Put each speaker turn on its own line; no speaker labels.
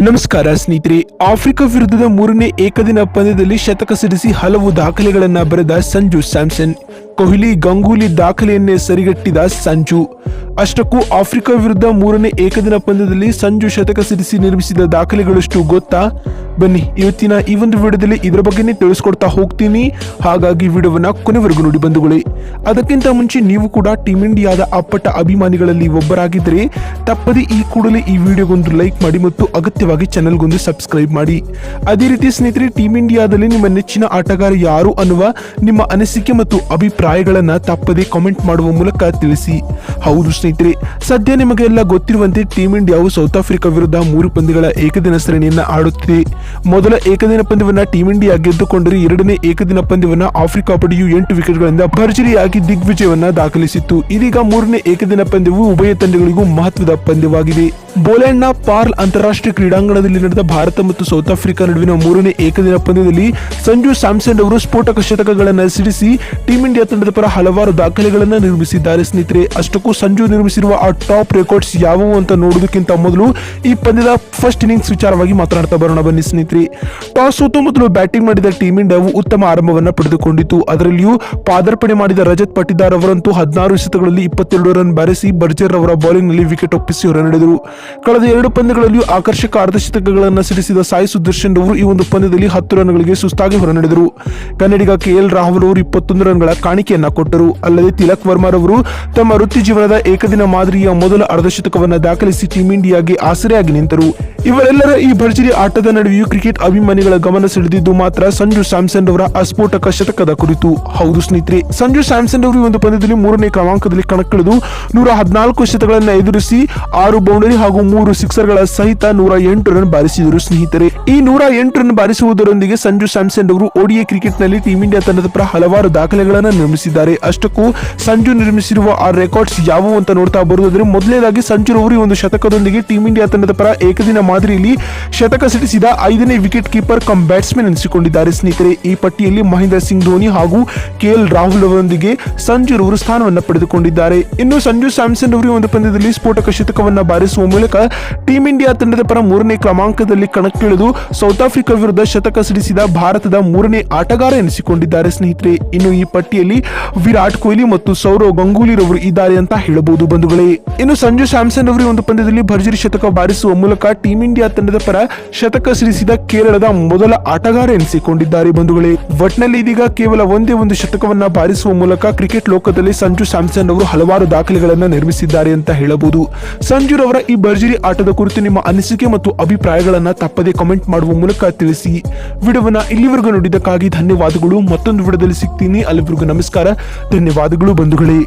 ನಮಸ್ಕಾರ ಸ್ನೇಹಿತರೆ. ಆಫ್ರಿಕಾ ವಿರುದ್ಧದ ಮೂರನೇ ಏಕದಿನ ಪಂದ್ಯದಲ್ಲಿ ಶತಕ ಸಿಡಿಸಿ ಹಲವು ದಾಖಲೆಗಳನ್ನ ಬರೆದ ಸಂಜು ಸ್ಯಾಮ್ಸನ್. ಕೊಹ್ಲಿ ಗಂಗೂಲಿ ದಾಖಲೆಯನ್ನೇ ಸರಿಗಟ್ಟಿದ ಸಂಜು. ಅಷ್ಟಕ್ಕೂ ಆಫ್ರಿಕಾ ವಿರುದ್ಧ ಮೂರನೇ ಏಕದಿನ ಪಂದ್ಯದಲ್ಲಿ ಸಂಜು ಶತಕ ಸಿಡಿಸಿ ನಿರ್ಮಿಸಿದ ದಾಖಲೆಗಳಷ್ಟು ಗೊತ್ತಾ? ಬನ್ನಿ ಇವತ್ತಿನ ಈ ಒಂದು ವಿಡಿಯೋದಲ್ಲಿ ಇದರ ಬಗ್ಗೆನೇ ತಿಳಿಸ್ಕೊಡ್ತಾ ಹೋಗ್ತೀನಿ. ಹಾಗಾಗಿ ವಿಡಿಯೋವನ್ನ ಕೊನೆವರೆಗೂ ನೋಡಿ ಬಂಧುಗಳೇ. ಅದಕ್ಕಿಂತ ಮುಂಚೆ ನೀವು ಕೂಡ ಟೀಮ್ ಇಂಡಿಯಾದ ಅಪ್ಪಟ ಅಭಿಮಾನಿಗಳಲ್ಲಿ ಒಬ್ಬರಾಗಿದ್ದರೆ ತಪ್ಪದೆ ಈ ಕೂಡಲೇ ಈ ವಿಡಿಯೋಗೊಂದು ಲೈಕ್ ಮಾಡಿ ಮತ್ತು ಅಗತ್ಯವಾಗಿ ಚಾನೆಲ್ಗೊಂದು ಸಬ್ಸ್ಕ್ರೈಬ್ ಮಾಡಿ. ಅದೇ ರೀತಿ ಸ್ನೇಹಿತರೆ, ಟೀಮ್ ಇಂಡಿಯಾದಲ್ಲಿ ನಿಮ್ಮ ನೆಚ್ಚಿನ ಆಟಗಾರ ಯಾರು ಅನ್ನುವ ನಿಮ್ಮ ಅನಿಸಿಕೆ ಮತ್ತು ಅಭಿಪ್ರಾಯಗಳನ್ನ ತಪ್ಪದೆ ಕಾಮೆಂಟ್ ಮಾಡುವ ಮೂಲಕ ತಿಳಿಸಿ. ಹೌದು ಸ್ನೇಹಿತರೆ, ಸದ್ಯ ನಿಮಗೆಲ್ಲ ಗೊತ್ತಿರುವಂತೆ ಟೀಮ್ ಇಂಡಿಯಾವು ಸೌತ್ ಆಫ್ರಿಕಾ ವಿರುದ್ಧ 3 ಪಂದ್ಯಗಳ ಏಕದಿನ ಸರಣಿಯನ್ನ ಆಡುತ್ತಿದೆ. ಮೊದಲ ಏಕದಿನ ಪಂದ್ಯವನ್ನ ಟೀಮ್ ಇಂಡಿಯಾ ಗೆದ್ದುಕೊಂಡರೆ ಎರಡನೇ ಏಕದಿನ ಪಂದ್ಯವನ್ನ ಆಫ್ರಿಕಾ ಪಡೆಯು 8 ವಿಕೆಟ್ಗಳಿಂದ ಭರ್ಜರಿಯಾಗಿ ದಿಗ್ವಿಜಯವನ್ನ ದಾಖಲಿಸಿತ್ತು. ಇದೀಗ ಮೂರನೇ ಏಕದಿನ ಪಂದ್ಯವು ಉಭಯ ತಂಡಗಳಿಗೂ ಮಹತ್ವದ ಪಂದ್ಯವಾಗಿದೆ. ಬೋಲೆಂಡ್ನ ಪಾರ್ಲ್ ಅಂತಾರಾಷ್ಟ್ರೀಯ ಕ್ರೀಡಾಂಗಣದಲ್ಲಿ ನಡೆದ ಭಾರತ ಮತ್ತು ಸೌತ್ ಆಫ್ರಿಕಾ ನಡುವಿನ ಮೂರನೇ ಏಕದಿನ ಪಂದ್ಯದಲ್ಲಿ ಸಂಜು ಸ್ಯಾಮ್ಸನ್ ಅವರು ಸ್ಫೋಟಕ ಶತಕಗಳನ್ನು ಸಿಡಿಸಿ ಟೀಮ್ ಇಂಡಿಯಾ ತಂಡದ ಪರ ಹಲವಾರು ದಾಖಲೆಗಳನ್ನು ನಿರ್ಮಿಸಿದ್ದಾರೆ ಸ್ನೇಹಿತರೆ. ಅಷ್ಟಕ್ಕೂ ಸಂಜು ನಿರ್ಮಿಸಿರುವ ಆ ಟಾಪ್ ರೆಕಾರ್ಡ್ಸ್ ಯಾವುವು ಅಂತ ನೋಡೋದಕ್ಕಿಂತ ಮೊದಲು ಈ ಪಂದ್ಯದ ಫಸ್ಟ್ ಇನ್ನಿಂಗ್ಸ್ ವಿಚಾರವಾಗಿ ಮಾತನಾಡ್ತಾ ಬರೋಣ ಬನ್ನಿ ಸ್ನೇಹಿತರೆ. ಟಾಸ್ ಸೋತು ಮೊದಲು ಬ್ಯಾಟಿಂಗ್ ಮಾಡಿದ ಟೀಮ್ ಇಂಡಿಯಾವು ಉತ್ತಮ ಆರಂಭವನ್ನ ಪಡೆದುಕೊಂಡಿತು. ಅದರಲ್ಲಿಯೂ ಪಾದಾರ್ಪಣೆ ಮಾಡಿದ ರಜತ್ ಪಟಿದಾರ್ ಅವರಂತೂ 16 ಎಸೆತಗಳಲ್ಲಿ 22 ರನ್ ಬಾರಿಸಿ ಬರ್ಜರ್ ಅವರ ಬೌಲಿಂಗ್ ನಲ್ಲಿ ವಿಕೆಟ್ ಒಪ್ಪಿಸಿ ಹೊರನಡೆದರು. ಕಳೆದ 2 ಪಂದ್ಯಗಳಲ್ಲಿಯೂ ಆಕರ್ಷಕ ಅರ್ಧಶತಕಗಳನ್ನು ಸಿಡಿಸಿದ ಸಾಯಿ ಸುದರ್ಶನ್ ಅವರು ಈ ಒಂದು ಪಂದ್ಯದಲ್ಲಿ 10 ರನ್ಗಳಿಗೆ ಸುಸ್ತಾಗಿ ಹೊರನಡೆದರು. ಕನ್ನಡಿಗ KL ರಾಹುಲ್ ಅವರು 21 ರನ್ಗಳ ಕಾಣಿಕೆಯನ್ನ ಕೊಟ್ಟರು. ಅಲ್ಲದೆ ತಿಲಕ್ ವರ್ಮಾರವರು ತಮ್ಮ ವೃತ್ತಿ ಜೀವನದ ಏಕದಿನ ಮಾದರಿಯ ಮೊದಲ ಅರ್ಧಶತಕವನ್ನು ದಾಖಲಿಸಿ ಟೀಮ್ ಇಂಡಿಯಾಗೆ ಆಸರೆಯಾಗಿ ನಿಂತರು. ಇವರೆಲ್ಲರ ಈ ಭರ್ಜರಿ ಆಟದ ನಡುವೆಯೂ ಕ್ರಿಕೆಟ್ ಅಭಿಮಾನಿಗಳ ಗಮನ ಸೆಳೆದಿದ್ದು ಮಾತ್ರ ಸಂಜು ಸ್ಯಾಮ್ಸನ್ ಅವರ ಅಸ್ಫೋಟಕ ಶತಕದ ಕುರಿತು. ಹೌದು ಸ್ನೇಹಿತರೆ, ಸಂಜು ಸ್ಯಾಮ್ಸನ್ ಅವರು ಈ ಒಂದು ಪಂದ್ಯದಲ್ಲಿ 3ನೇ ಕ್ರಮಾಂಕದಲ್ಲಿ ಕಣಕ್ಕಿಳಿದು 114 ಎಸೆತಗಳನ್ನು ಎದುರಿಸಿ 6 ಬೌಂಡರಿ ಹಾಗೂ 3 ಸಿಕ್ಸರ್ಗಳ ಸಹಿತ 108 ರನ್ ಬಾರಿಸಿದರು ಸ್ನೇಹಿತರೆ. ಈ 108 ರನ್ ಬಾರಿಸುವುದರೊಂದಿಗೆ ಸಂಜು ಸ್ಯಾಮ್ಸನ್ ಅವರು ODI ಕ್ರಿಕೆಟ್ ನಲ್ಲಿ ಟೀಮ್ ಇಂಡಿಯಾ ತಂಡದ ಪರ ಹಲವಾರು ದಾಖಲೆಗಳನ್ನು ನಿರ್ಮಿಸಿದ್ದಾರೆ. ಅಷ್ಟಕ್ಕೂ ಸಂಜು ನಿರ್ಮಿಸಿರುವ ಆ ರೆಕಾರ್ಡ್ಸ್ ಯಾವುವು ಅಂತ ನೋಡ್ತಾ ಬರುವುದಾದರೆ, ಮೊದಲನೇದಾಗಿ ಸಂಜು ಅವರು ಈ ಒಂದು ಶತಕದೊಂದಿಗೆ ಟೀಮ್ ಇಂಡಿಯಾ ತಂಡದ ಪರ ಏಕದಿನ ಮಾದರಿಯಲ್ಲಿ ಶತಕ ಸಿಡಿಸಿದ 5ನೇ ವಿಕೆಟ್ ಕೀಪರ್ ಕಮ್ ಬ್ಯಾಟ್ಸ್ಮನ್ ಎನಿಸಿಕೊಂಡಿದ್ದಾರೆ ಸ್ನೇಹಿತರೆ. ಈ ಪಟ್ಟಿಯಲ್ಲಿ ಮಹೇಂದ್ರ ಸಿಂಗ್ ಧೋನಿ ಹಾಗೂ KL ರಾಹುಲ್ ಅವರೊಂದಿಗೆ ಸಂಜು ಅವರು ಸ್ಥಾನವನ್ನು ಪಡೆದುಕೊಂಡಿದ್ದಾರೆ. ಇನ್ನು ಸಂಜು ಸ್ಯಾಮ್ಸನ್ ಅವರು ಈ ಒಂದು ಪಂದ್ಯದಲ್ಲಿ ಸ್ಫೋಟಕ ಶತಕವನ್ನ ಬಾರಿಸುವ ಮೂಲಕ ಟೀಮ್ ಇಂಡಿಯಾ ತಂಡದ ಪರ 3ನೇ ಕ್ರಮಾಂಕದಲ್ಲಿ ಕಣಕ್ಕಿಳಿದು ಸೌತ್ ಆಫ್ರಿಕಾ ವಿರುದ್ಧ ಶತಕ ಸಿಡಿಸಿದ ಭಾರತದ 3ನೇ ಆಟಗಾರ ಎನಿಸಿಕೊಂಡಿದ್ದಾರೆ ಸ್ನೇಹಿತರೆ. ಇನ್ನು ಈ ಪಟ್ಟಿಯಲ್ಲಿ ವಿರಾಟ್ ಕೊಹ್ಲಿ ಮತ್ತು ಸೌರವ್ ಗಂಗೂಲಿ ರವರು ಇದ್ದಾರೆ ಅಂತ ಹೇಳಬಹುದು ಬಂಧುಗಳೇ. ಇನ್ನು ಸಂಜು ಸ್ಯಾಮ್ಸನ್ ಅವರು ಒಂದು ಪಂದ್ಯದಲ್ಲಿ ಭರ್ಜರಿ ಶತಕ ಬಾರಿಸುವ ಮೂಲಕ ಟೀಮ್ ಇಂಡಿಯಾ ತಂಡದ ಪರ ಶತಕ ಸಿಡಿಸಿದ ಕೇರಳದ ಮೊದಲ ಆಟಗಾರ ಎನಿಸಿಕೊಂಡಿದ್ದಾರೆ ಬಂಧುಗಳೇ. ಒಟ್ನಲ್ಲಿ ಇದೀಗ ಕೇವಲ ಒಂದೇ ಒಂದು ಶತಕವನ್ನ ಬಾರಿಸುವ ಮೂಲಕ ಕ್ರಿಕೆಟ್ ಲೋಕದಲ್ಲಿ ಸಂಜು ಸ್ಯಾಮ್ಸನ್ ಅವರು ಹಲವಾರು ದಾಖಲೆಗಳನ್ನು ನಿರ್ಮಿಸಿದ್ದಾರೆ ಅಂತ ಹೇಳಬಹುದು. ಸಂಜು ರವರ ಈ ಭರ್ಜರಿ ಆಟದ ಕುರಿತು ನಿಮ್ಮ ಅನಿಸಿಕೆ ಮತ್ತು ಅಭಿಪ್ರಾಯಗಳನ್ನ ತಪ್ಪದೆ ಕಾಮೆಂಟ್ ಮಾಡುವ ಮೂಲಕ ತಿಳಿಸಿ. ವಿಡಿಯೋವನ್ನ ಇಲ್ಲಿವರೆಗೂ ನೋಡಿದ್ದಕ್ಕಾಗಿ ಧನ್ಯವಾದಗಳು. ಮತ್ತೊಂದು ವಿಡಿಯೋದಲ್ಲಿ ಸಿಗ್ತೀನಿ. ಅಲ್ಲಿವರೆಗೂ ನಮಸ್ಕಾರ, ಧನ್ಯವಾದಗಳು ಬಂಧುಗಳೇ.